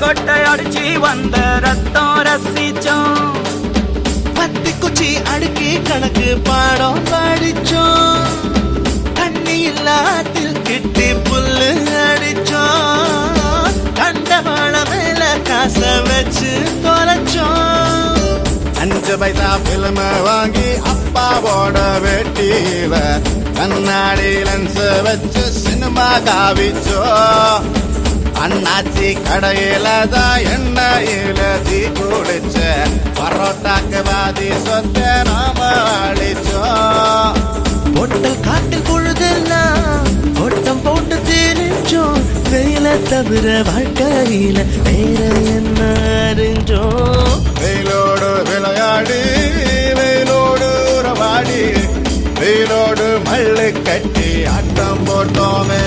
கொட்டை அடிச்சு வந்த ரத்தம் ரசிச்சோம். பத்தி குச்சி அடுக்கி கணக்கு பாடம் படிச்சோம். தண்ணி இல்லாத்தில் கிட்டி புல்லு அடிச்சோம். கண்டவாள மேல காச வச்சு தொலைச்சோம். 5 பைசா பிலிம வாங்கி அப்பாவோட வெட்டியில கண்ணாடி லென்ஸ் வச்சு சினிமா காவிச்சோ. அண்ணாச்சி கடையில தான் எண்ணெயில தீ குடிச்ச பரோட்டாக்கு வாதி சொத்த நாம அழிச்சோம். பொட்டல் காட்டில் பொழுதெல்லாம் ஓட்டம் போட்டு தெரிஞ்சோம். வெயில தவிர வாழ்க்கையில வேற என்ன அறிஞ்சோம். வெயிலோடு விளையாடி வெயிலோடு உறவாடி வெயிலோடு மல்லு கட்டி ஆட்டம் போட்டோமே.